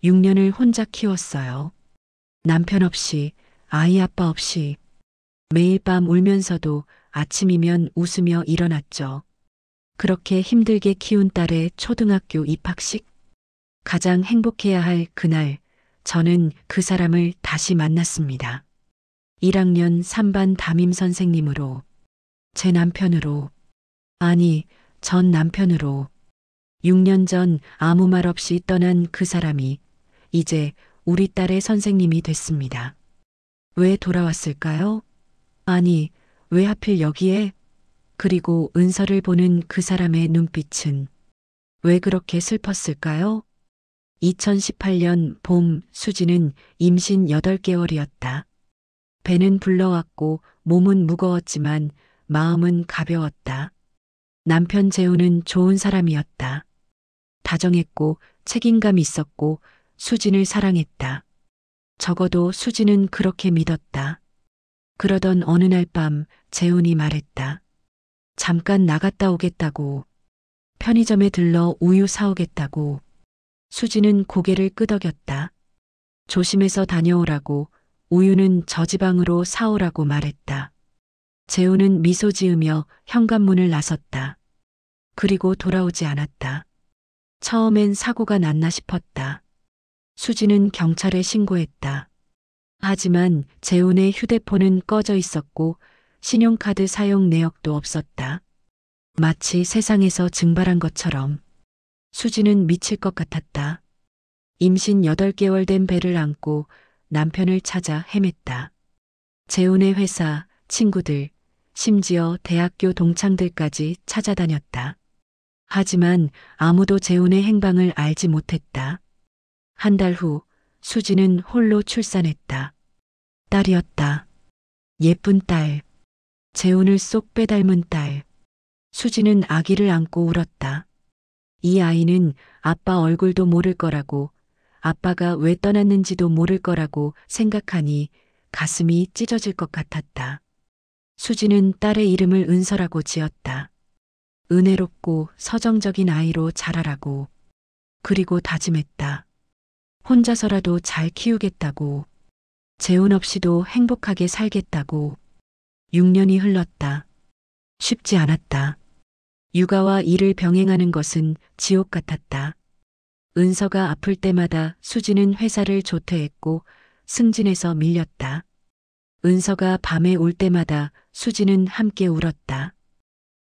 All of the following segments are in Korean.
6년을 혼자 키웠어요. 남편 없이, 아이 아빠 없이. 매일 밤 울면서도 아침이면 웃으며 일어났죠. 그렇게 힘들게 키운 딸의 초등학교 입학식. 가장 행복해야 할 그날, 저는 그 사람을 다시 만났습니다. 1학년 3반 담임 선생님으로, 제 남편으로, 아니, 전 남편으로. 6년 전 아무 말 없이 떠난 그 사람이 이제 우리 딸의 선생님이 됐습니다. 왜 돌아왔을까요? 아니, 왜 하필 여기에? 그리고 은서를 보는 그 사람의 눈빛은 왜 그렇게 슬펐을까요? 2018년 봄, 수지는 임신 8개월이었다. 배는 불러왔고 몸은 무거웠지만 마음은 가벼웠다. 남편 재우는 좋은 사람이었다. 다정했고 책임감 있었고 수진을 사랑했다. 적어도 수진은 그렇게 믿었다. 그러던 어느 날 밤 재훈이 말했다. 잠깐 나갔다 오겠다고. 편의점에 들러 우유 사오겠다고. 수지는 고개를 끄덕였다. 조심해서 다녀오라고, 우유는 저지방으로 사오라고 말했다. 재훈은 미소 지으며 현관문을 나섰다. 그리고 돌아오지 않았다. 처음엔 사고가 났나 싶었다. 수지는 경찰에 신고했다. 하지만 재훈의 휴대폰은 꺼져 있었고 신용카드 사용 내역도 없었다. 마치 세상에서 증발한 것처럼. 수지는 미칠 것 같았다. 임신 8개월 된 배를 안고 남편을 찾아 헤맸다. 재훈의 회사, 친구들, 심지어 대학교 동창들까지 찾아다녔다. 하지만 아무도 재훈의 행방을 알지 못했다. 한 달 후 수지는 홀로 출산했다. 딸이었다. 예쁜 딸. 재훈을 쏙 빼닮은 딸. 수지는 아기를 안고 울었다. 이 아이는 아빠 얼굴도 모를 거라고, 아빠가 왜 떠났는지도 모를 거라고 생각하니 가슴이 찢어질 것 같았다. 수지는 딸의 이름을 은서라고 지었다. 은혜롭고 서정적인 아이로 자라라고. 그리고 다짐했다. 혼자서라도 잘 키우겠다고. 재혼 없이도 행복하게 살겠다고. 6년이 흘렀다. 쉽지 않았다. 육아와 일을 병행하는 것은 지옥 같았다. 은서가 아플 때마다 수지는 회사를 조퇴했고 승진해서 밀렸다. 은서가 밤에 올 때마다 수지는 함께 울었다.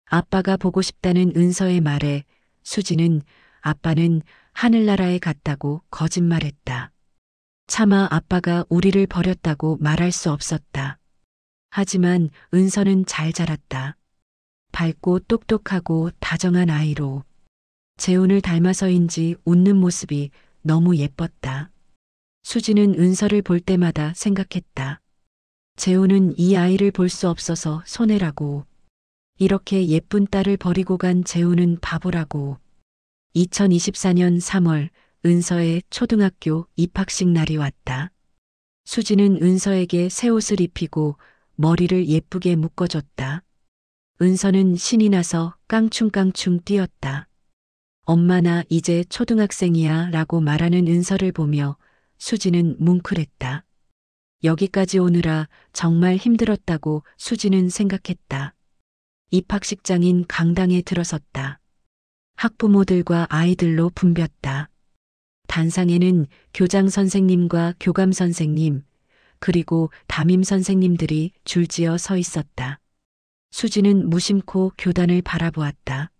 아빠가 보고 싶다는 은서의 말에 수지는 아빠는 하늘나라에 갔다고 거짓말했다. 차마 아빠가 우리를 버렸다고 말할 수 없었다. 하지만 은서는 잘 자랐다. 밝고 똑똑하고 다정한 아이로. 재훈을 닮아서인지 웃는 모습이 너무 예뻤다. 수지는 은서를 볼 때마다 생각했다. 재훈은 이 아이를 볼 수 없어서 손해라고. 이렇게 예쁜 딸을 버리고 간 재훈은 바보라고. 2024년 3월 은서의 초등학교 입학식 날이 왔다. 수지는 은서에게 새 옷을 입히고 머리를 예쁘게 묶어줬다. 은서는 신이 나서 깡충깡충 뛰었다. 엄마 나 이제 초등학생이야 라고 말하는 은서를 보며 수지는 뭉클했다. 여기까지 오느라 정말 힘들었다고 수지는 생각했다. 입학식장인 강당에 들어섰다. 학부모들과 아이들로 붐볐다. 단상에는 교장 선생님과 교감 선생님, 그리고 담임 선생님들이 줄지어 서 있었다. 수지는 무심코 교단을 바라보았다.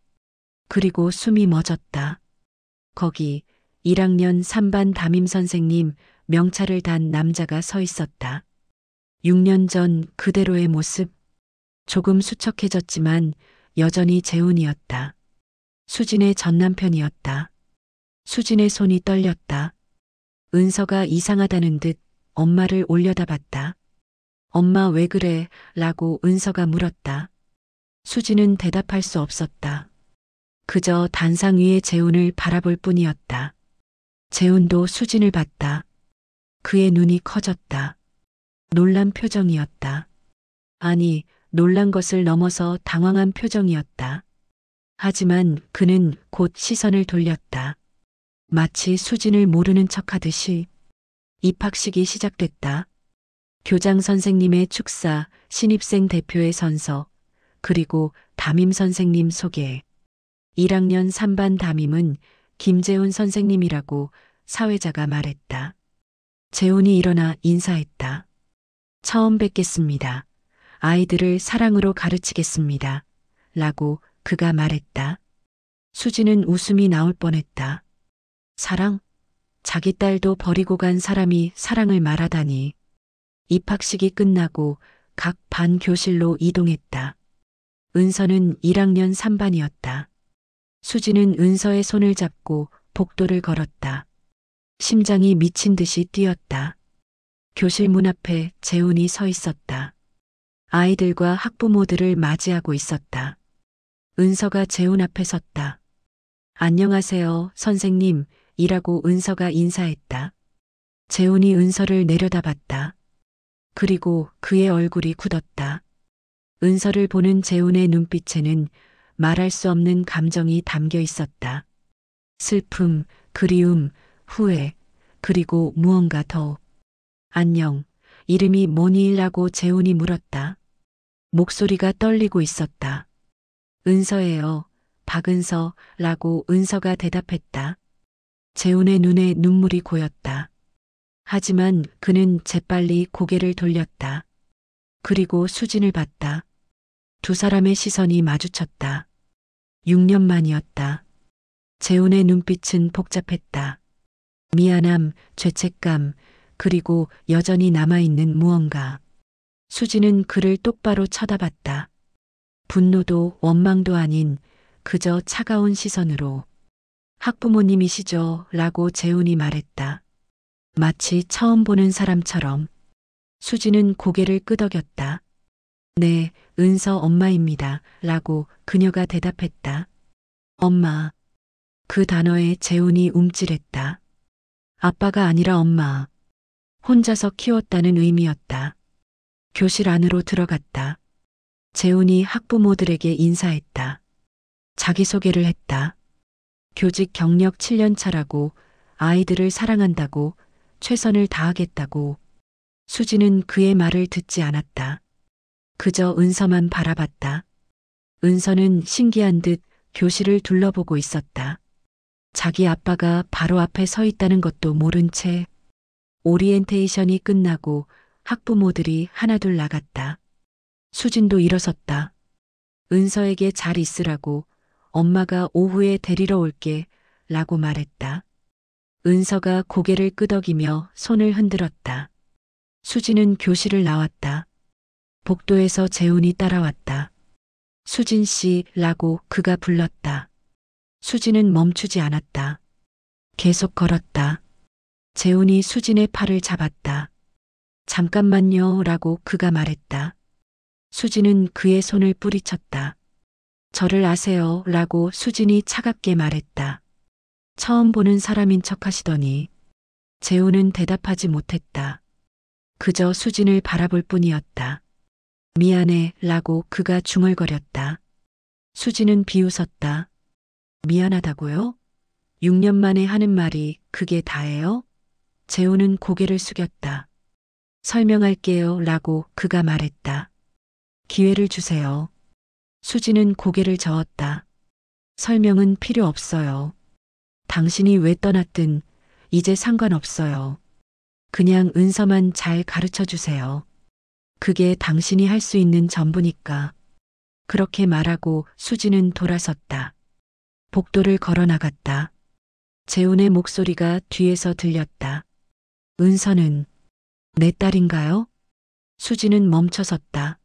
그리고 숨이 멎었다. 거기 1학년 3반 담임 선생님 명찰을 단 남자가 서 있었다. 6년 전 그대로의 모습. 조금 수척해졌지만 여전히 재훈이었다. 수진의 전 남편이었다. 수진의 손이 떨렸다. 은서가 이상하다는 듯 엄마를 올려다봤다. 엄마 왜 그래? 라고 은서가 물었다. 수진은 대답할 수 없었다. 그저 단상 위의 재훈을 바라볼 뿐이었다. 재훈도 수진을 봤다. 그의 눈이 커졌다. 놀란 표정이었다. 아니, 놀란 것을 넘어서 당황한 표정이었다. 하지만 그는 곧 시선을 돌렸다. 마치 수진을 모르는 척하듯이 입학식이 시작됐다. 교장 선생님의 축사, 신입생 대표의 선서, 그리고 담임 선생님 소개. 1학년 3반 담임은 김재훈 선생님이라고 사회자가 말했다. 재훈이 일어나 인사했다. 처음 뵙겠습니다. 아이들을 사랑으로 가르치겠습니다. 라고 그가 말했다. 수지는 웃음이 나올 뻔했다. 사랑? 자기 딸도 버리고 간 사람이 사랑을 말하다니. 입학식이 끝나고 각 반 교실로 이동했다. 은서는 1학년 3반이었다. 수지는 은서의 손을 잡고 복도를 걸었다. 심장이 미친 듯이 뛰었다. 교실 문 앞에 재훈이 서 있었다. 아이들과 학부모들을 맞이하고 있었다. 은서가 재훈 앞에 섰다. 안녕하세요, 선생님, 이라고 은서가 인사했다. 재훈이 은서를 내려다봤다. 그리고 그의 얼굴이 굳었다. 은서를 보는 재훈의 눈빛에는 말할 수 없는 감정이 담겨 있었다. 슬픔, 그리움, 후회, 그리고 무언가 더. 안녕, 이름이 뭐니?라고 재훈이 물었다. 목소리가 떨리고 있었다. 은서예요, 박은서라고 은서가 대답했다. 재훈의 눈에 눈물이 고였다. 하지만 그는 재빨리 고개를 돌렸다. 그리고 수진을 봤다. 두 사람의 시선이 마주쳤다. 6년 만이었다. 재훈의 눈빛은 복잡했다. 미안함, 죄책감, 그리고 여전히 남아있는 무언가. 수지는 그를 똑바로 쳐다봤다. 분노도 원망도 아닌 그저 차가운 시선으로. 학부모님이시죠? 라고 재훈이 말했다. 마치 처음 보는 사람처럼. 수지는 고개를 끄덕였다. 네, 은서 엄마입니다. 라고 그녀가 대답했다. 엄마. 그 단어에 재훈이 움찔했다. 아빠가 아니라 엄마. 혼자서 키웠다는 의미였다. 교실 안으로 들어갔다. 재훈이 학부모들에게 인사했다. 자기소개를 했다. 교직 경력 7년 차라고, 아이들을 사랑한다고, 최선을 다하겠다고. 수지는 그의 말을 듣지 않았다. 그저 은서만 바라봤다. 은서는 신기한 듯 교실을 둘러보고 있었다. 자기 아빠가 바로 앞에 서 있다는 것도 모른 채. 오리엔테이션이 끝나고 학부모들이 하나둘 나갔다. 수진도 일어섰다. 은서에게 잘 있으라고, 엄마가 오후에 데리러 올게 라고 말했다. 은서가 고개를 끄덕이며 손을 흔들었다. 수진은 교실을 나왔다. 복도에서 재훈이 따라왔다. 수진 씨라고 그가 불렀다. 수진은 멈추지 않았다. 계속 걸었다. 재훈이 수진의 팔을 잡았다. 잠깐만요 라고 그가 말했다. 수진은 그의 손을 뿌리쳤다. 저를 아세요 라고 수진이 차갑게 말했다. 처음 보는 사람인 척 하시더니. 재훈은 대답하지 못했다. 그저 수진을 바라볼 뿐이었다. 미안해 라고 그가 중얼거렸다. 수진은 비웃었다. 미안하다고요? 6년 만에 하는 말이 그게 다예요? 재훈은 고개를 숙였다. 설명할게요 라고 그가 말했다. 기회를 주세요. 수진은 고개를 저었다. 설명은 필요 없어요. 당신이 왜 떠났든 이제 상관없어요. 그냥 은서만 잘 가르쳐 주세요. 그게 당신이 할 수 있는 전부니까. 그렇게 말하고 수진은 돌아섰다. 복도를 걸어 나갔다. 재훈의 목소리가 뒤에서 들렸다. 은서는 내 딸인가요? 수진은 멈춰섰다.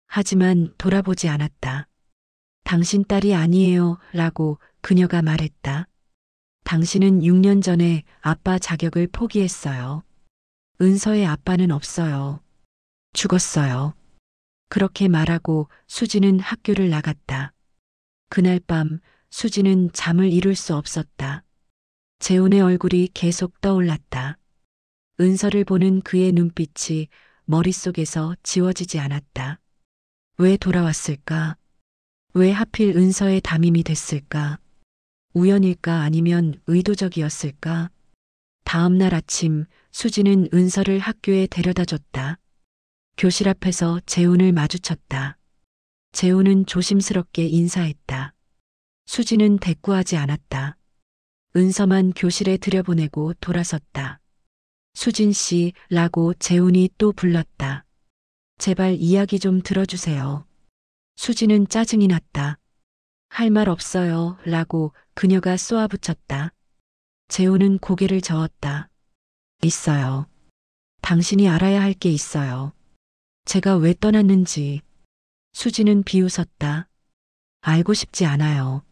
하지만 돌아보지 않았다. 당신 딸이 아니에요 라고 그녀가 말했다. 당신은 6년 전에 아빠 자격을 포기했어요. 은서의 아빠는 없어요. 죽었어요. 그렇게 말하고 수지는 학교를 나갔다. 그날 밤 수지는 잠을 이룰 수 없었다. 재훈의 얼굴이 계속 떠올랐다. 은서를 보는 그의 눈빛이 머릿속에서 지워지지 않았다. 왜 돌아왔을까? 왜 하필 은서의 담임이 됐을까? 우연일까 아니면 의도적이었을까? 다음 날 아침 수지는 은서를 학교에 데려다 줬다. 교실 앞에서 재훈을 마주쳤다. 재훈은 조심스럽게 인사했다. 수지는 대꾸하지 않았다. 은서만 교실에 들여보내고 돌아섰다. 수진 씨라고 재훈이 또 불렀다. 제발 이야기 좀 들어주세요. 수지는 짜증이 났다. 할 말 없어요 라고 그녀가 쏘아붙였다. 재훈은 고개를 저었다. 있어요. 당신이 알아야 할 게 있어요. 제가 왜 떠났는지. 수지는 비웃었다. 알고 싶지 않아요.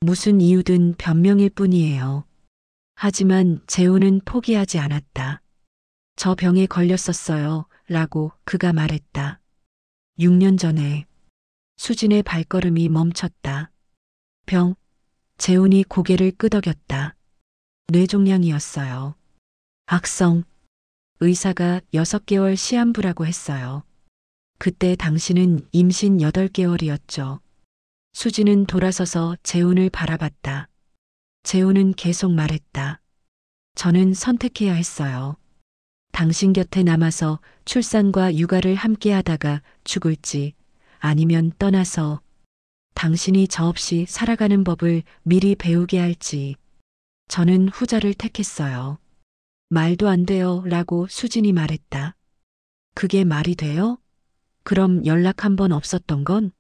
무슨 이유든 변명일 뿐이에요. 하지만 재훈은 포기하지 않았다. 저 병에 걸렸었어요 라고 그가 말했다. 6년 전에. 수진의 발걸음이 멈췄다. 병. 재훈이 고개를 끄덕였다. 뇌종양이었어요. 악성. 의사가 6개월 시한부라고 했어요. 그때 당신은 임신 8개월이었죠. 수지는 돌아서서 재훈을 바라봤다. 재훈은 계속 말했다. 저는 선택해야 했어요. 당신 곁에 남아서 출산과 육아를 함께 하다가 죽을지 아니면 떠나서 당신이 저 없이 살아가는 법을 미리 배우게 할지. 저는 후자를 택했어요. 말도 안 돼요 라고 수진이 말했다. 그게 말이 돼요? 그럼 연락 한 번 없었던 건?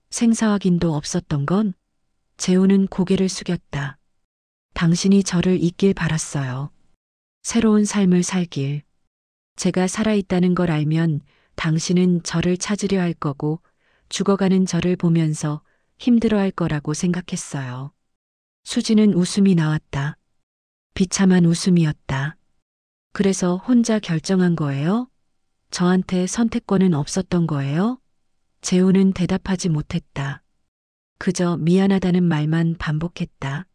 생사 확인도 없었던 건? 재훈은 고개를 숙였다. 당신이 저를 잊길 바랐어요. 새로운 삶을 살길. 제가 살아있다는 걸 알면 당신은 저를 찾으려 할 거고 죽어가는 저를 보면서 힘들어 할 거라고 생각했어요. 수지는 웃음이 나왔다. 비참한 웃음이었다. 그래서 혼자 결정한 거예요? 저한테 선택권은 없었던 거예요? 재훈은 대답하지 못했다. 그저 미안하다는 말만 반복했다.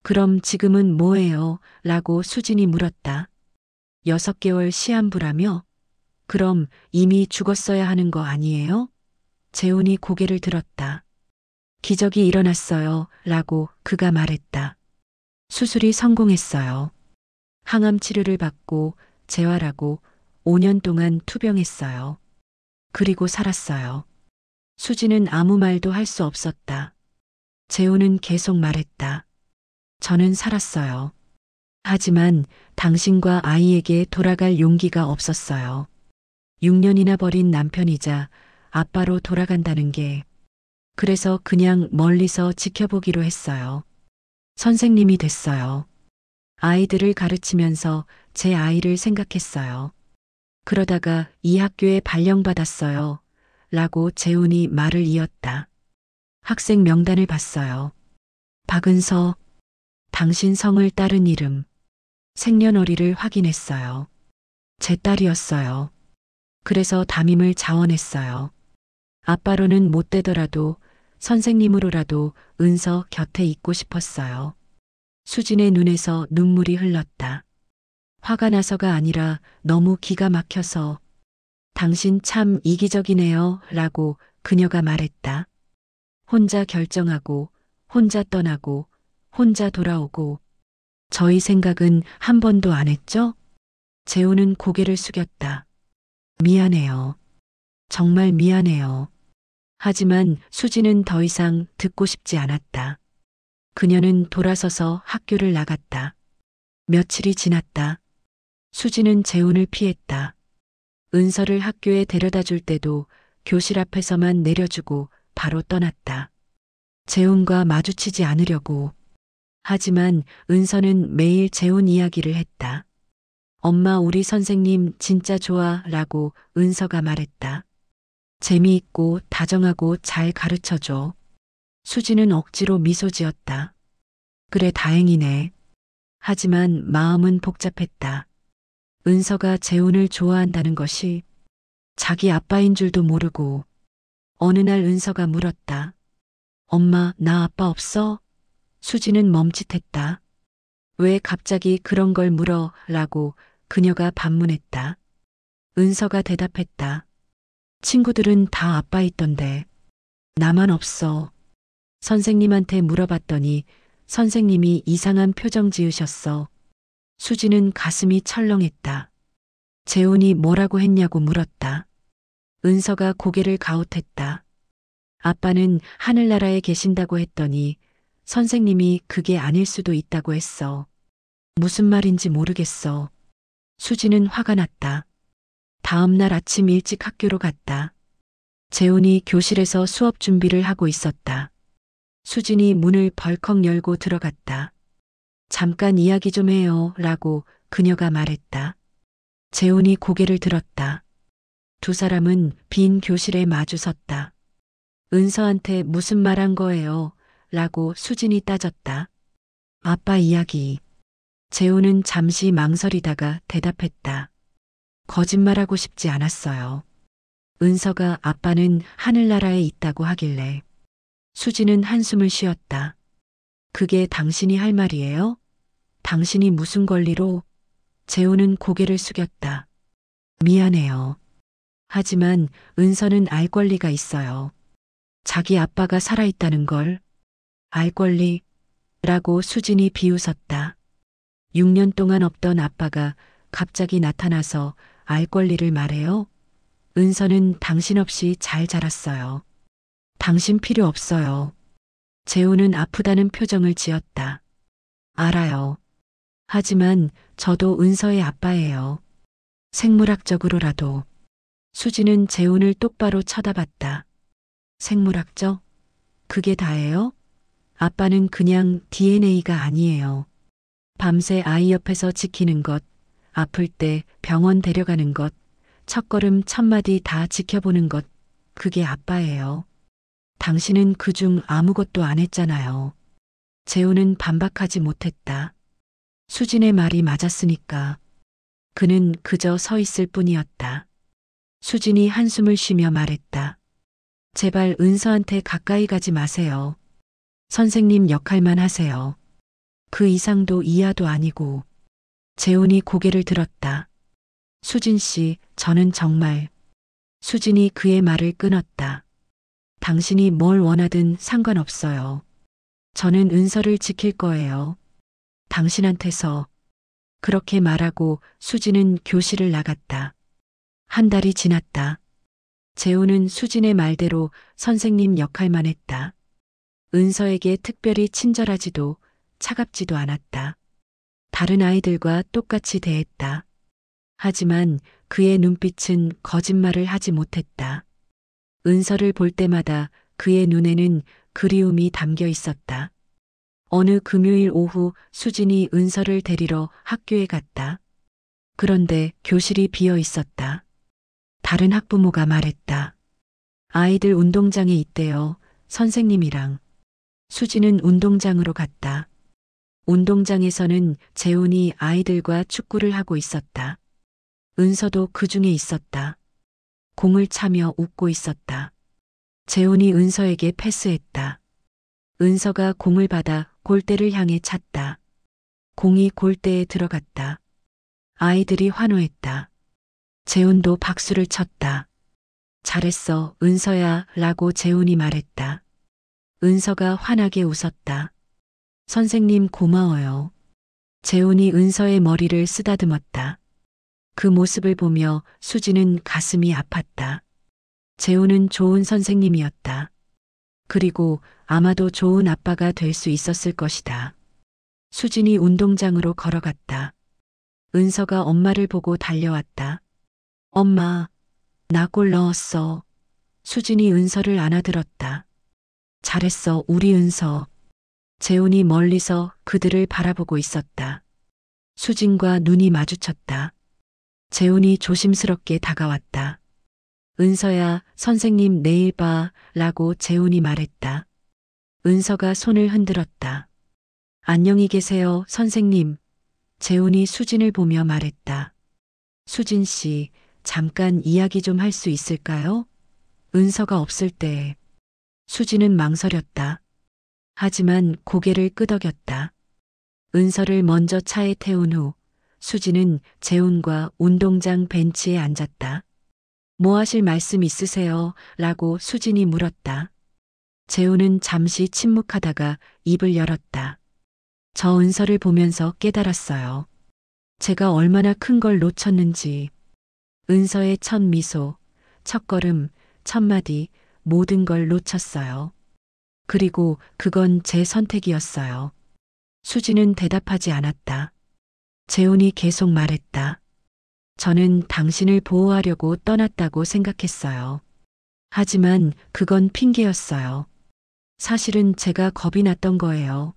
그럼 지금은 뭐예요? 라고 수진이 물었다. 6개월 시한부라며? 그럼 이미 죽었어야 하는 거 아니에요? 재훈이 고개를 들었다. 기적이 일어났어요. 라고 그가 말했다. 수술이 성공했어요. 항암 치료를 받고 재활하고 5년 동안 투병했어요. 그리고 살았어요. 수지는 아무 말도 할 수 없었다. 재훈은 계속 말했다. 저는 살았어요. 하지만 당신과 아이에게 돌아갈 용기가 없었어요. 6년이나 버린 남편이자 아빠로 돌아간다는 게. 그래서 그냥 멀리서 지켜보기로 했어요. 선생님이 됐어요. 아이들을 가르치면서 제 아이를 생각했어요. 그러다가 이 학교에 발령받았어요. 라고 재훈이 말을 이었다. 학생 명단을 봤어요. 박은서. 당신 성을 따른 이름. 생년월일을 확인했어요. 제 딸이었어요. 그래서 담임을 자원했어요. 아빠로는 못 되더라도 선생님으로라도 은서 곁에 있고 싶었어요. 수진의 눈에서 눈물이 흘렀다. 화가 나서가 아니라 너무 기가 막혀서. 당신 참 이기적이네요. 라고 그녀가 말했다. 혼자 결정하고, 혼자 떠나고, 혼자 돌아오고. 저희 생각은 한 번도 안 했죠? 재훈은 고개를 숙였다. 미안해요. 정말 미안해요. 하지만 수지는 더 이상 듣고 싶지 않았다. 그녀는 돌아서서 학교를 나갔다. 며칠이 지났다. 수지는 재훈을 피했다. 은서를 학교에 데려다 줄 때도 교실 앞에서만 내려주고 바로 떠났다. 재훈과 마주치지 않으려고. 하지만 은서는 매일 재훈 이야기를 했다. 엄마 우리 선생님 진짜 좋아 라고 은서가 말했다. 재미있고 다정하고 잘 가르쳐줘. 수지는 억지로 미소 지었다. 그래 다행이네. 하지만 마음은 복잡했다. 은서가 재훈을 좋아한다는 것이 자기 아빠인 줄도 모르고. 어느 날 은서가 물었다. 엄마 나 아빠 없어? 수지는 멈칫했다. 왜 갑자기 그런 걸 물어? 라고 그녀가 반문했다. 은서가 대답했다. 친구들은 다 아빠 있던데. 나만 없어. 선생님한테 물어봤더니 선생님이 이상한 표정 지으셨어. 수지는 가슴이 철렁했다. 재훈이 뭐라고 했냐고 물었다. 은서가 고개를 가웃했다. 아빠는 하늘나라에 계신다고 했더니 선생님이 그게 아닐 수도 있다고 했어. 무슨 말인지 모르겠어. 수지는 화가 났다. 다음 날 아침 일찍 학교로 갔다. 재훈이 교실에서 수업 준비를 하고 있었다. 수진이 문을 벌컥 열고 들어갔다. 잠깐 이야기 좀 해요 라고 그녀가 말했다. 재훈이 고개를 들었다. 두 사람은 빈 교실에 마주 섰다. 은서한테 무슨 말 한 거예요? 라고 수진이 따졌다. 아빠 이야기. 재훈은 잠시 망설이다가 대답했다. 거짓말하고 싶지 않았어요. 은서가 아빠는 하늘나라에 있다고 하길래. 수진은 한숨을 쉬었다. 그게 당신이 할 말이에요? 당신이 무슨 권리로? 재훈은 고개를 숙였다. 미안해요. 하지만 은서는 알 권리가 있어요. 자기 아빠가 살아있다는 걸. 알 권리? 라고 수진이 비웃었다. 6년 동안 없던 아빠가 갑자기 나타나서 알 권리를 말해요? 은서는 당신 없이 잘 자랐어요. 당신 필요 없어요. 재훈은 아프다는 표정을 지었다. 알아요. 하지만 저도 은서의 아빠예요. 생물학적으로라도. 수지는 재훈을 똑바로 쳐다봤다. 생물학적? 그게 다예요? 아빠는 그냥 DNA가 아니에요. 밤새 아이 옆에서 지키는 것, 아플 때 병원 데려가는 것, 첫걸음 첫마디 다 지켜보는 것, 그게 아빠예요. 당신은 그중 아무것도 안 했잖아요. 재훈은 반박하지 못했다. 수진의 말이 맞았으니까. 그는 그저 서 있을 뿐이었다. 수진이 한숨을 쉬며 말했다. 제발 은서한테 가까이 가지 마세요. 선생님 역할만 하세요. 그 이상도 이하도 아니고. 재훈이 고개를 들었다. 수진 씨, 저는 정말. 수진이 그의 말을 끊었다. 당신이 뭘 원하든 상관없어요. 저는 은서를 지킬 거예요. 당신한테서. 그렇게 말하고 수진은 교실을 나갔다. 한 달이 지났다. 재훈은 수진의 말대로 선생님 역할만 했다. 은서에게 특별히 친절하지도 차갑지도 않았다. 다른 아이들과 똑같이 대했다. 하지만 그의 눈빛은 거짓말을 하지 못했다. 은서를 볼 때마다 그의 눈에는 그리움이 담겨 있었다. 어느 금요일 오후 수진이 은서를 데리러 학교에 갔다. 그런데 교실이 비어 있었다. 다른 학부모가 말했다. 아이들 운동장에 있대요. 선생님이랑. 수진은 운동장으로 갔다. 운동장에서는 재훈이 아이들과 축구를 하고 있었다. 은서도 그 중에 있었다. 공을 차며 웃고 있었다. 재훈이 은서에게 패스했다. 은서가 공을 받아 골대를 향해 찼다. 공이 골대에 들어갔다. 아이들이 환호했다. 재훈도 박수를 쳤다. 잘했어, 은서야, 라고 재훈이 말했다. 은서가 환하게 웃었다. 선생님 고마워요. 재훈이 은서의 머리를 쓰다듬었다. 그 모습을 보며 수지는 가슴이 아팠다. 재훈은 좋은 선생님이었다. 그리고 아마도 좋은 아빠가 될 수 있었을 것이다. 수진이 운동장으로 걸어갔다. 은서가 엄마를 보고 달려왔다. 엄마, 나 골 넣었어. 수진이 은서를 안아들었다. 잘했어, 우리 은서. 재훈이 멀리서 그들을 바라보고 있었다. 수진과 눈이 마주쳤다. 재훈이 조심스럽게 다가왔다. 은서야, 선생님 내일 봐, 라고 재훈이 말했다. 은서가 손을 흔들었다. 안녕히 계세요, 선생님. 재훈이 수진을 보며 말했다. 수진 씨, 잠깐 이야기 좀 할 수 있을까요? 은서가 없을 때. 수진은 망설였다. 하지만 고개를 끄덕였다. 은서를 먼저 차에 태운 후 수진은 재훈과 운동장 벤치에 앉았다. 뭐 하실 말씀 있으세요? 라고 수진이 물었다. 재훈은 잠시 침묵하다가 입을 열었다. 저 은서를 보면서 깨달았어요. 제가 얼마나 큰 걸 놓쳤는지. 은서의 첫 미소, 첫 걸음, 첫 마디, 모든 걸 놓쳤어요. 그리고 그건 제 선택이었어요. 수지는 대답하지 않았다. 재훈이 계속 말했다. 저는 당신을 보호하려고 떠났다고 생각했어요. 하지만 그건 핑계였어요. 사실은 제가 겁이 났던 거예요.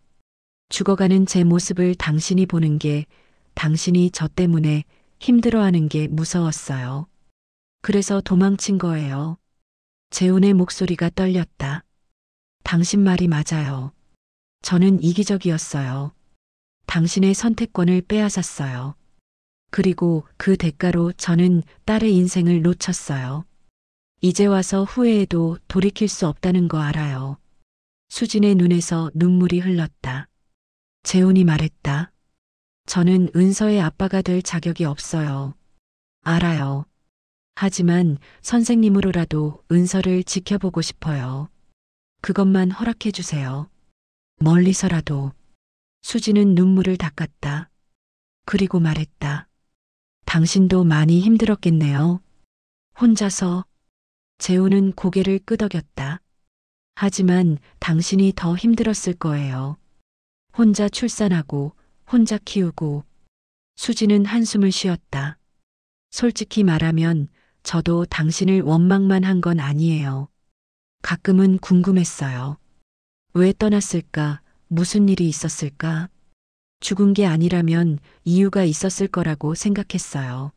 죽어가는 제 모습을 당신이 보는 게, 당신이 저 때문에 힘들어하는 게 무서웠어요. 그래서 도망친 거예요. 재훈의 목소리가 떨렸다. 당신 말이 맞아요. 저는 이기적이었어요. 당신의 선택권을 빼앗았어요. 그리고 그 대가로 저는 딸의 인생을 놓쳤어요. 이제 와서 후회해도 돌이킬 수 없다는 거 알아요. 수진의 눈에서 눈물이 흘렀다. 재훈이 말했다. 저는 은서의 아빠가 될 자격이 없어요. 알아요. 하지만 선생님으로라도 은서를 지켜보고 싶어요. 그것만 허락해 주세요. 멀리서라도. 수지는 눈물을 닦았다. 그리고 말했다. 당신도 많이 힘들었겠네요. 혼자서. 재훈은 고개를 끄덕였다. 하지만 당신이 더 힘들었을 거예요. 혼자 출산하고, 혼자 키우고. 수지는 한숨을 쉬었다. 솔직히 말하면 저도 당신을 원망만 한 건 아니에요. 가끔은 궁금했어요. 왜 떠났을까? 무슨 일이 있었을까? 죽은 게 아니라면 이유가 있었을 거라고 생각했어요.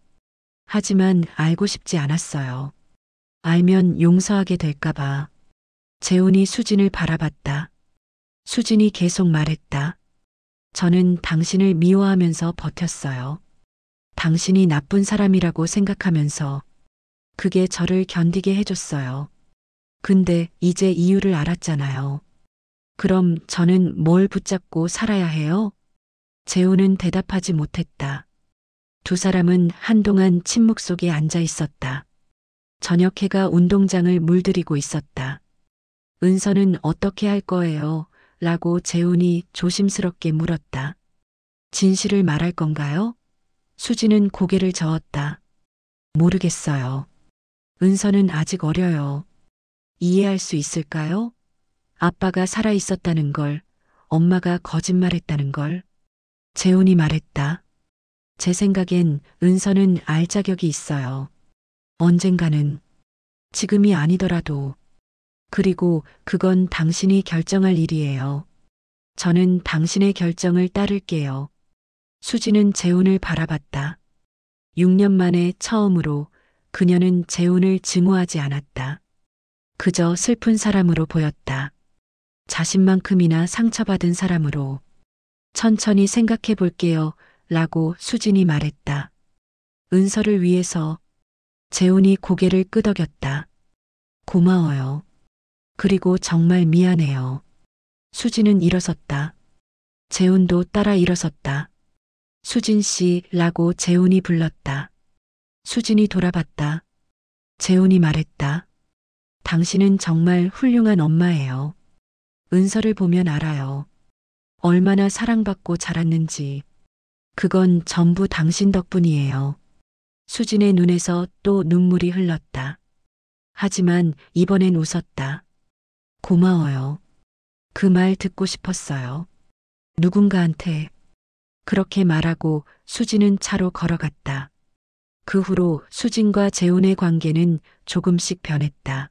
하지만 알고 싶지 않았어요. 알면 용서하게 될까봐. 재훈이 수진을 바라봤다. 수진이 계속 말했다. 저는 당신을 미워하면서 버텼어요. 당신이 나쁜 사람이라고 생각하면서. 그게 저를 견디게 해줬어요. 근데 이제 이유를 알았잖아요. 그럼 저는 뭘 붙잡고 살아야 해요? 재훈은 대답하지 못했다. 두 사람은 한동안 침묵 속에 앉아 있었다. 저녁 해가 운동장을 물들이고 있었다. 은서는 어떻게 할 거예요? 라고 재훈이 조심스럽게 물었다. 진실을 말할 건가요? 수지는 고개를 저었다. 모르겠어요. 은서는 아직 어려요. 이해할 수 있을까요? 아빠가 살아 있었다는 걸, 엄마가 거짓말했다는 걸. 재훈이 말했다. 제 생각엔 은서는 알 자격이 있어요. 언젠가는. 지금이 아니더라도. 그리고 그건 당신이 결정할 일이에요. 저는 당신의 결정을 따를게요. 수지는 재훈을 바라봤다. 6년 만에 처음으로 그녀는 재훈을 증오하지 않았다. 그저 슬픈 사람으로 보였다. 자신만큼이나 상처받은 사람으로. 천천히 생각해 볼게요. 라고 수진이 말했다. 은서를 위해서. 재훈이 고개를 끄덕였다. 고마워요. 그리고 정말 미안해요. 수진은 일어섰다. 재훈도 따라 일어섰다. 수진 씨라고 재훈이 불렀다. 수진이 돌아봤다. 재훈이 말했다. 당신은 정말 훌륭한 엄마예요. 은서를 보면 알아요. 얼마나 사랑받고 자랐는지. 그건 전부 당신 덕분이에요. 수진의 눈에서 또 눈물이 흘렀다. 하지만 이번엔 웃었다. 고마워요. 그 말 듣고 싶었어요. 누군가한테. 그렇게 말하고 수진은 차로 걸어갔다. 그 후로 수진과 재훈의 관계는 조금씩 변했다.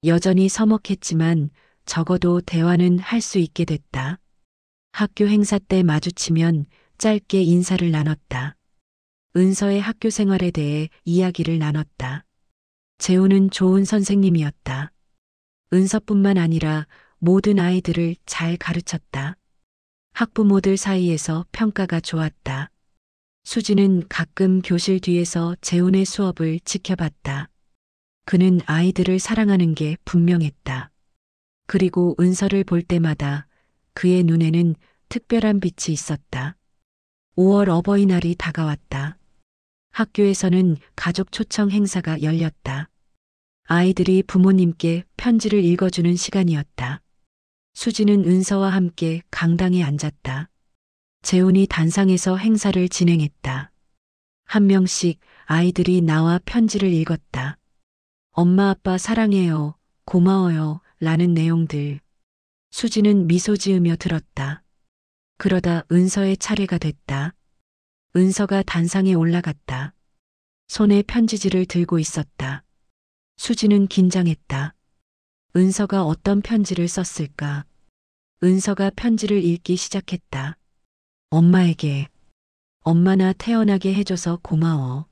여전히 서먹했지만 적어도 대화는 할 수 있게 됐다. 학교 행사 때 마주치면 짧게 인사를 나눴다. 은서의 학교 생활에 대해 이야기를 나눴다. 재훈은 좋은 선생님이었다. 은서뿐만 아니라 모든 아이들을 잘 가르쳤다. 학부모들 사이에서 평가가 좋았다. 수지는 가끔 교실 뒤에서 재훈의 수업을 지켜봤다. 그는 아이들을 사랑하는 게 분명했다. 그리고 은서를 볼 때마다 그의 눈에는 특별한 빛이 있었다. 5월 어버이날이 다가왔다. 학교에서는 가족 초청 행사가 열렸다. 아이들이 부모님께 편지를 읽어주는 시간이었다. 수지는 은서와 함께 강당에 앉았다. 재훈이 단상에서 행사를 진행했다. 한 명씩 아이들이 나와 편지를 읽었다. 엄마 아빠 사랑해요. 고마워요. 라는 내용들. 수지는 미소 지으며 들었다. 그러다 은서의 차례가 됐다. 은서가 단상에 올라갔다. 손에 편지지를 들고 있었다. 수지는 긴장했다. 은서가 어떤 편지를 썼을까? 은서가 편지를 읽기 시작했다. 엄마에게. 엄마 나 태어나게 해줘서 고마워.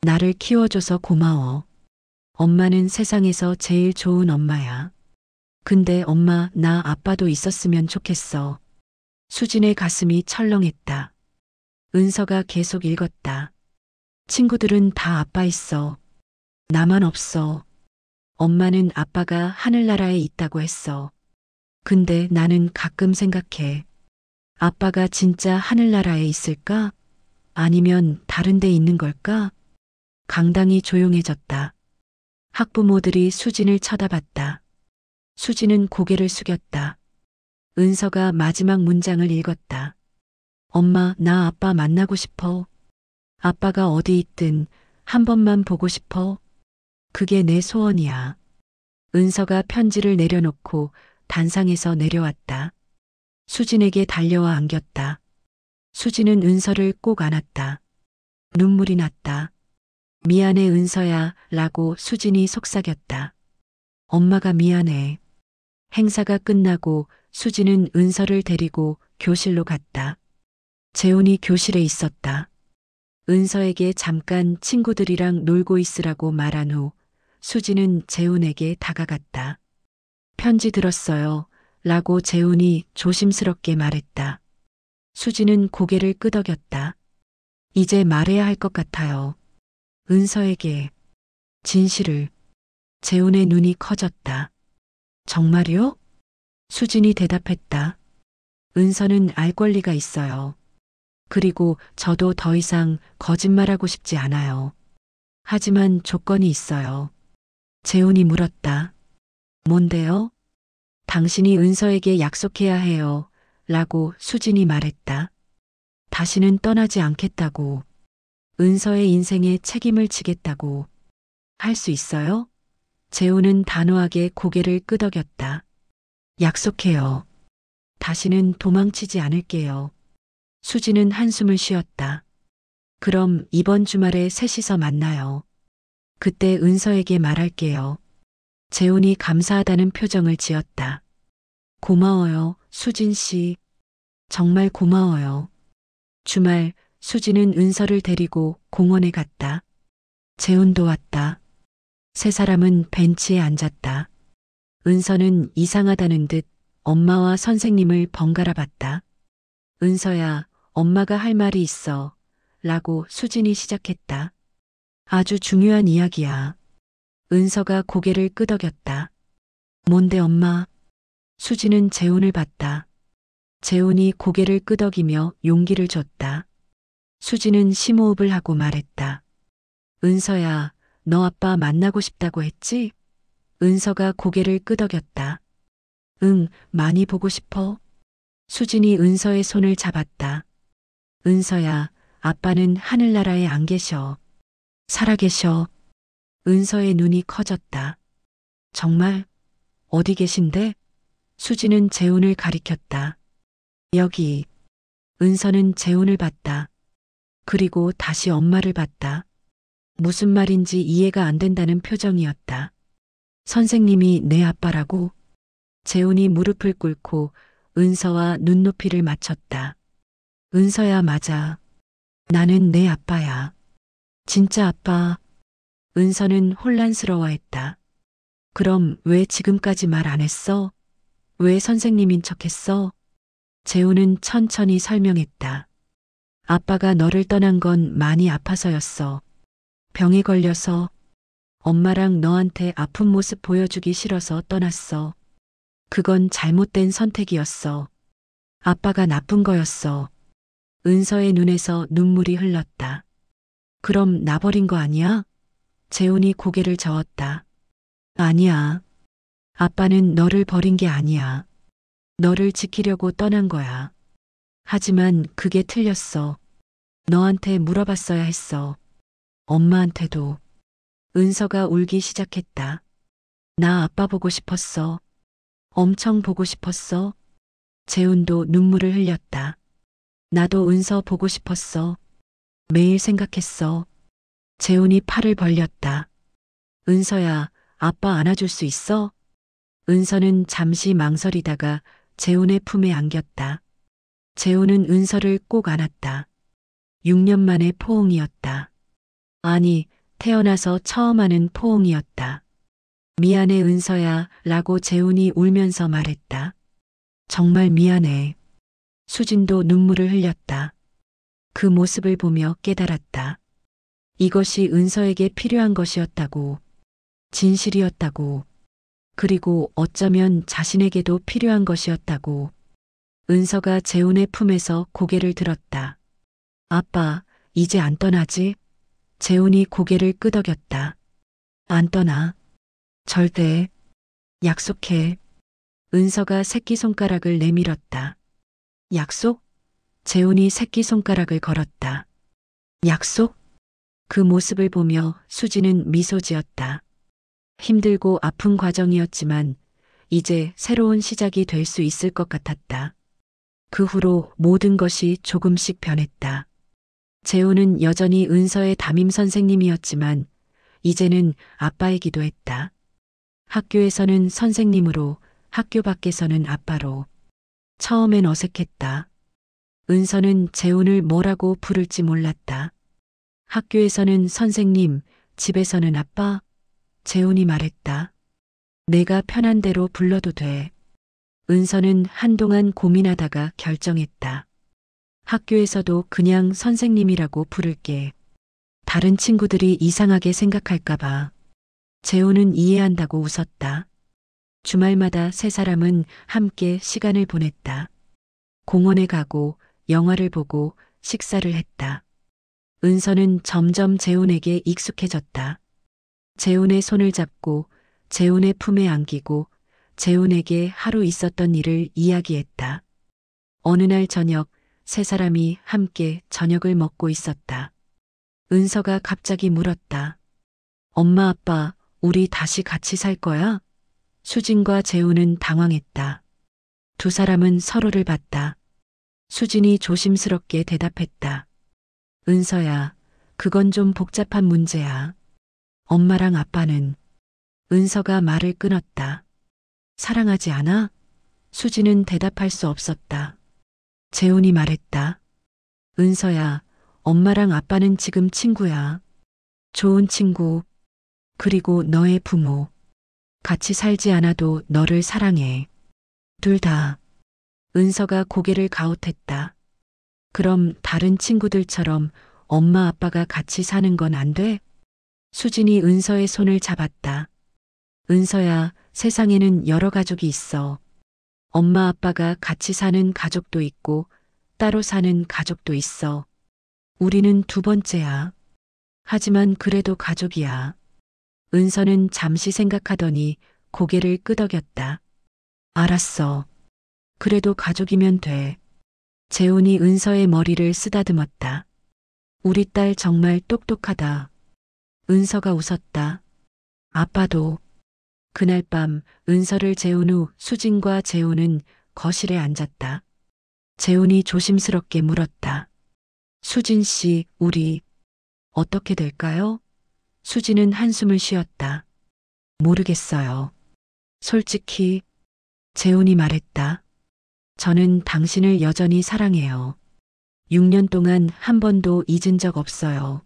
나를 키워줘서 고마워. 엄마는 세상에서 제일 좋은 엄마야. 근데 엄마 나 아빠도 있었으면 좋겠어. 수진의 가슴이 철렁했다. 은서가 계속 읽었다. 친구들은 다 아빠 있어. 나만 없어. 엄마는 아빠가 하늘나라에 있다고 했어. 근데 나는 가끔 생각해. 아빠가 진짜 하늘나라에 있을까? 아니면 다른 데 있는 걸까? 강당이 조용해졌다. 학부모들이 수진을 쳐다봤다. 수진은 고개를 숙였다. 은서가 마지막 문장을 읽었다. 엄마, 나 아빠 만나고 싶어. 아빠가 어디 있든 한 번만 보고 싶어. 그게 내 소원이야. 은서가 편지를 내려놓고 단상에서 내려왔다. 수진에게 달려와 안겼다. 수진은 은서를 꼭 안았다. 눈물이 났다. 미안해 은서야 라고 수진이 속삭였다. 엄마가 미안해. 행사가 끝나고 수진은 은서를 데리고 교실로 갔다. 재훈이 교실에 있었다. 은서에게 잠깐 친구들이랑 놀고 있으라고 말한 후 수진은 재훈에게 다가갔다. 편지 들었어요. 라고 재훈이 조심스럽게 말했다. 수진은 고개를 끄덕였다. 이제 말해야 할 것 같아요. 은서에게 진실을. 재훈의 눈이 커졌다. 정말요? 수진이 대답했다. 은서는 알 권리가 있어요. 그리고 저도 더 이상 거짓말하고 싶지 않아요. 하지만 조건이 있어요. 재훈이 물었다. 뭔데요? 당신이 은서에게 약속해야 해요. 라고 수진이 말했다. 다시는 떠나지 않겠다고. 은서의 인생에 책임을 지겠다고. 할 수 있어요? 재훈은 단호하게 고개를 끄덕였다. 약속해요. 다시는 도망치지 않을게요. 수진은 한숨을 쉬었다. 그럼 이번 주말에 셋이서 만나요. 그때 은서에게 말할게요. 재훈이 감사하다는 표정을 지었다. 고마워요, 수진 씨. 정말 고마워요. 주말 수진은 은서를 데리고 공원에 갔다. 재훈도 왔다. 세 사람은 벤치에 앉았다. 은서는 이상하다는 듯 엄마와 선생님을 번갈아 봤다. 은서야, 엄마가 할 말이 있어. 라고 수진이 시작했다. 아주 중요한 이야기야. 은서가 고개를 끄덕였다. 뭔데 엄마? 수진은 재훈을 봤다. 재훈이 고개를 끄덕이며 용기를 줬다. 수진은 심호흡을 하고 말했다. 은서야, 너 아빠 만나고 싶다고 했지? 은서가 고개를 끄덕였다. 응, 많이 보고 싶어. 수진이 은서의 손을 잡았다. 은서야, 아빠는 하늘나라에 안 계셔. 살아계셔. 은서의 눈이 커졌다. 정말? 어디 계신데? 수진은 재훈을 가리켰다. 여기. 은서는 재훈을 봤다. 그리고 다시 엄마를 봤다. 무슨 말인지 이해가 안 된다는 표정이었다. 선생님이 내 아빠라고? 재훈이 무릎을 꿇고 은서와 눈높이를 맞췄다. 은서야 맞아. 나는 내 아빠야. 진짜 아빠. 은서는 혼란스러워했다. 그럼 왜 지금까지 말 안 했어? 왜 선생님인 척했어? 재훈은 천천히 설명했다. 아빠가 너를 떠난 건 많이 아파서였어. 병에 걸려서. 엄마랑 너한테 아픈 모습 보여주기 싫어서 떠났어. 그건 잘못된 선택이었어. 아빠가 나쁜 거였어. 은서의 눈에서 눈물이 흘렀다. 그럼 나 버린 거 아니야? 재훈이 고개를 저었다. 아니야. 아빠는 너를 버린 게 아니야. 너를 지키려고 떠난 거야. 하지만 그게 틀렸어. 너한테 물어봤어야 했어. 엄마한테도. 은서가 울기 시작했다. 나 아빠 보고 싶었어. 엄청 보고 싶었어. 재훈도 눈물을 흘렸다. 나도 은서 보고 싶었어. 매일 생각했어. 재훈이 팔을 벌렸다. 은서야, 아빠 안아줄 수 있어? 은서는 잠시 망설이다가 재훈의 품에 안겼다. 재훈은 은서를 꼭 안았다. 6년 만의 포옹이었다. 아니, 태어나서 처음 하는 포옹이었다. 미안해 은서야 라고 재훈이 울면서 말했다. 정말 미안해. 수진도 눈물을 흘렸다. 그 모습을 보며 깨달았다. 이것이 은서에게 필요한 것이었다고. 진실이었다고. 그리고 어쩌면 자신에게도 필요한 것이었다고. 은서가 재훈의 품에서 고개를 들었다. 아빠, 이제 안 떠나지? 재훈이 고개를 끄덕였다. 안 떠나. 절대. 약속해. 은서가 새끼손가락을 내밀었다. 약속? 재훈이 새끼손가락을 걸었다. 약속? 그 모습을 보며 수지는 미소 지었다. 힘들고 아픈 과정이었지만 이제 새로운 시작이 될 수 있을 것 같았다. 그 후로 모든 것이 조금씩 변했다. 재훈은 여전히 은서의 담임 선생님이었지만 이제는 아빠이기도 했다. 학교에서는 선생님으로, 학교 밖에서는 아빠로. 처음엔 어색했다. 은서는 재훈을 뭐라고 부를지 몰랐다. 학교에서는 선생님, 집에서는 아빠. 재훈이 말했다. 내가 편한 대로 불러도 돼. 은서는 한동안 고민하다가 결정했다. 학교에서도 그냥 선생님이라고 부를게. 다른 친구들이 이상하게 생각할까봐. 재훈은 이해한다고 웃었다. 주말마다 세 사람은 함께 시간을 보냈다. 공원에 가고 영화를 보고 식사를 했다. 은서는 점점 재훈에게 익숙해졌다. 재훈의 손을 잡고 재훈의 품에 안기고 재훈에게 하루 있었던 일을 이야기했다. 어느 날 저녁 세 사람이 함께 저녁을 먹고 있었다. 은서가 갑자기 물었다. 엄마 아빠 우리 다시 같이 살 거야? 수진과 재훈은 당황했다. 두 사람은 서로를 봤다. 수진이 조심스럽게 대답했다. 은서야, 그건 좀 복잡한 문제야. 엄마랑 아빠는. 은서가 말을 끊었다. 사랑하지 않아? 수진은 대답할 수 없었다. 재훈이 말했다. 은서야, 엄마랑 아빠는 지금 친구야. 좋은 친구. 그리고 너의 부모. 같이 살지 않아도 너를 사랑해. 둘 다. 은서가 고개를 가웃했다. 그럼 다른 친구들처럼 엄마 아빠가 같이 사는 건 안 돼? 수진이 은서의 손을 잡았다. 은서야, 세상에는 여러 가족이 있어. 엄마 아빠가 같이 사는 가족도 있고 따로 사는 가족도 있어. 우리는 두 번째야. 하지만 그래도 가족이야. 은서는 잠시 생각하더니 고개를 끄덕였다. 알았어. 그래도 가족이면 돼. 재훈이 은서의 머리를 쓰다듬었다. 우리 딸 정말 똑똑하다. 은서가 웃었다. 아빠도. 그날 밤 은서를 재운 후 수진과 재훈은 거실에 앉았다. 재훈이 조심스럽게 물었다. 수진 씨, 우리 어떻게 될까요? 수진은 한숨을 쉬었다. 모르겠어요. 솔직히 재훈이 말했다. 저는 당신을 여전히 사랑해요. 6년 동안 한 번도 잊은 적 없어요.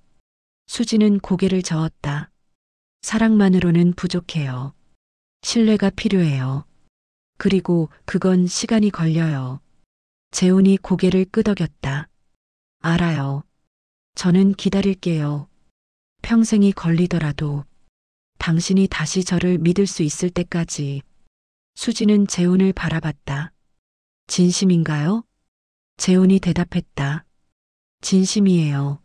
수진은 고개를 저었다. 사랑만으로는 부족해요. 신뢰가 필요해요. 그리고 그건 시간이 걸려요. 재훈이 고개를 끄덕였다. 알아요. 저는 기다릴게요. 평생이 걸리더라도 당신이 다시 저를 믿을 수 있을 때까지. 수진은 재훈을 바라봤다. 진심인가요? 재훈이 대답했다. 진심이에요.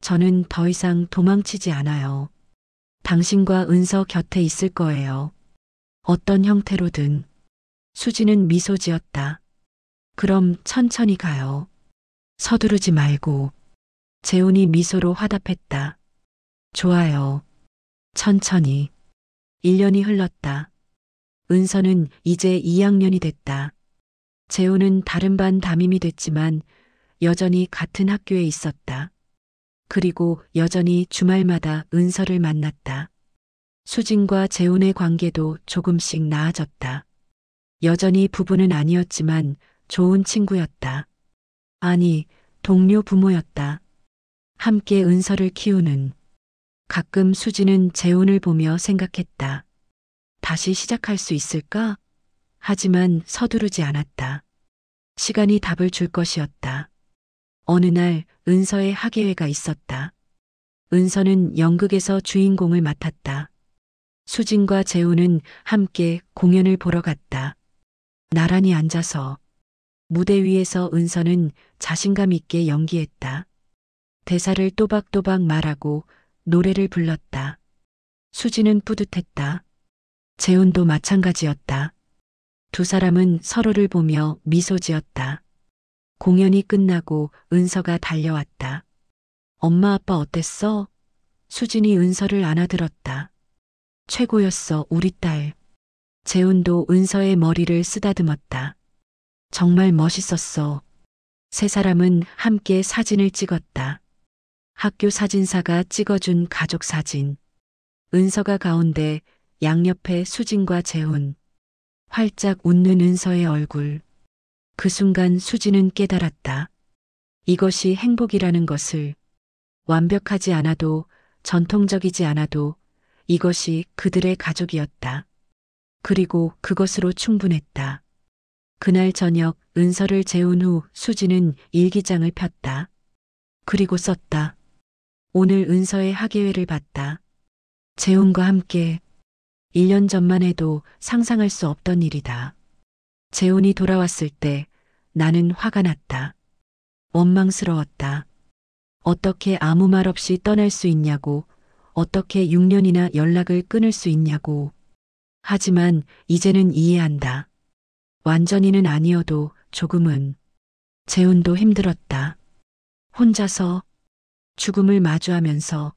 저는 더 이상 도망치지 않아요. 당신과 은서 곁에 있을 거예요. 어떤 형태로든. 수진은 미소 지었다. 그럼 천천히 가요. 서두르지 말고. 재훈이 미소로 화답했다. 좋아요. 천천히. 1년이 흘렀다. 은서는 이제 2학년이 됐다. 재훈은 다른 반 담임이 됐지만 여전히 같은 학교에 있었다. 그리고 여전히 주말마다 은서를 만났다. 수진과 재훈의 관계도 조금씩 나아졌다. 여전히 부부는 아니었지만 좋은 친구였다. 아니, 동료 부모였다. 함께 은서를 키우는. 가끔 수진은 재훈을 보며 생각했다. 다시 시작할 수 있을까? 하지만 서두르지 않았다. 시간이 답을 줄 것이었다. 어느 날 은서의 학예회가 있었다. 은서는 연극에서 주인공을 맡았다. 수진과 재훈은 함께 공연을 보러 갔다. 나란히 앉아서 무대 위에서 은서는 자신감 있게 연기했다. 대사를 또박또박 말하고 노래를 불렀다. 수진은 뿌듯했다. 재훈도 마찬가지였다. 두 사람은 서로를 보며 미소 지었다. 공연이 끝나고 은서가 달려왔다. 엄마 아빠 어땠어? 수진이 은서를 안아들었다. 최고였어, 우리 딸. 재훈도 은서의 머리를 쓰다듬었다. 정말 멋있었어. 세 사람은 함께 사진을 찍었다. 학교 사진사가 찍어준 가족 사진. 은서가 가운데, 양옆에 수진과 재훈. 활짝 웃는 은서의 얼굴. 그 순간 수진은 깨달았다. 이것이 행복이라는 것을. 완벽하지 않아도, 전통적이지 않아도 이것이 그들의 가족이었다. 그리고 그것으로 충분했다. 그날 저녁 은서를 재운 후 수진은 일기장을 폈다. 그리고 썼다. 오늘 은서의 학예회를 봤다. 재훈과 함께 1년 전만 해도 상상할 수 없던 일이다. 재훈이 돌아왔을 때 나는 화가 났다. 원망스러웠다. 어떻게 아무 말 없이 떠날 수 있냐고, 어떻게 6년이나 연락을 끊을 수 있냐고. 하지만 이제는 이해한다. 완전히는 아니어도 조금은. 재훈도 힘들었다. 혼자서 죽음을 마주하면서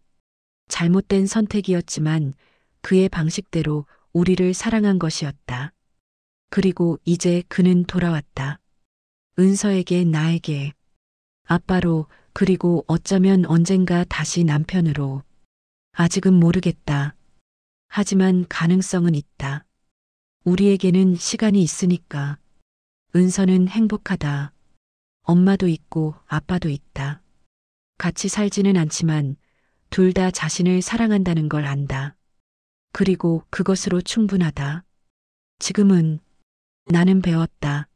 잘못된 선택이었지만 그의 방식대로 우리를 사랑한 것이었다. 그리고 이제 그는 돌아왔다. 은서에게, 나에게, 아빠로, 그리고 어쩌면 언젠가 다시 남편으로. 아직은 모르겠다. 하지만 가능성은 있다. 우리에게는 시간이 있으니까. 은서는 행복하다. 엄마도 있고 아빠도 있다. 같이 살지는 않지만 둘 다 자신을 사랑한다는 걸 안다. 그리고 그것으로 충분하다. 지금은 나는 배웠다.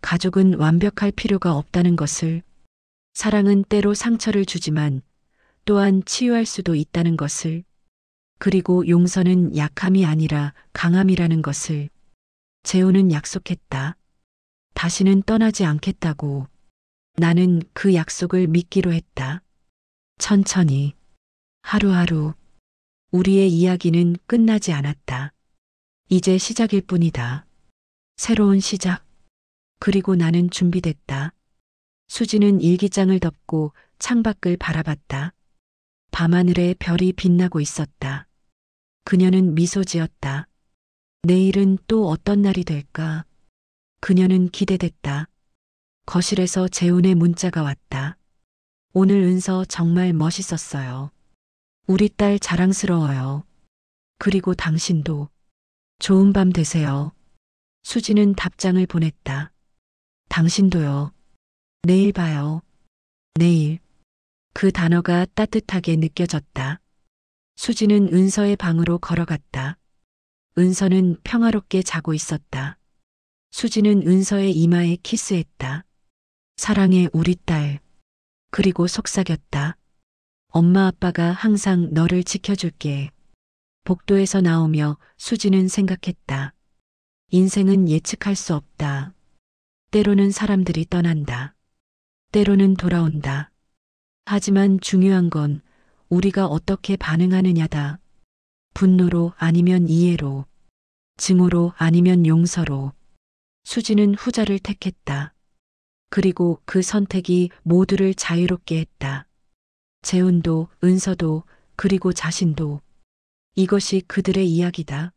가족은 완벽할 필요가 없다는 것을. 사랑은 때로 상처를 주지만 또한 치유할 수도 있다는 것을. 그리고 용서는 약함이 아니라 강함이라는 것을. 재훈은 약속했다. 다시는 떠나지 않겠다고. 나는 그 약속을 믿기로 했다. 천천히, 하루하루. 우리의 이야기는 끝나지 않았다. 이제 시작일 뿐이다. 새로운 시작. 그리고 나는 준비됐다. 수지는 일기장을 덮고 창밖을 바라봤다. 밤하늘에 별이 빛나고 있었다. 그녀는 미소 지었다. 내일은 또 어떤 날이 될까? 그녀는 기대됐다. 거실에서 재훈의 문자가 왔다. 오늘 은서 정말 멋있었어요. 우리 딸 자랑스러워요. 그리고 당신도. 좋은 밤 되세요. 수지는 답장을 보냈다. 당신도요. 내일 봐요. 내일. 그 단어가 따뜻하게 느껴졌다. 수지는 은서의 방으로 걸어갔다. 은서는 평화롭게 자고 있었다. 수지는 은서의 이마에 키스했다. 사랑해, 우리 딸. 그리고 속삭였다. 엄마 아빠가 항상 너를 지켜줄게. 복도에서 나오며 수지는 생각했다. 인생은 예측할 수 없다. 때로는 사람들이 떠난다. 때로는 돌아온다. 하지만 중요한 건 우리가 어떻게 반응하느냐다. 분노로 아니면 이해로. 증오로 아니면 용서로. 수지는 후자를 택했다. 그리고 그 선택이 모두를 자유롭게 했다. 재훈도, 은서도, 그리고 자신도. 이것이 그들의 이야기다.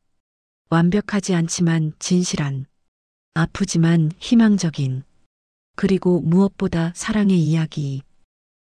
완벽하지 않지만 진실한, 아프지만 희망적인, 그리고 무엇보다 사랑의 이야기.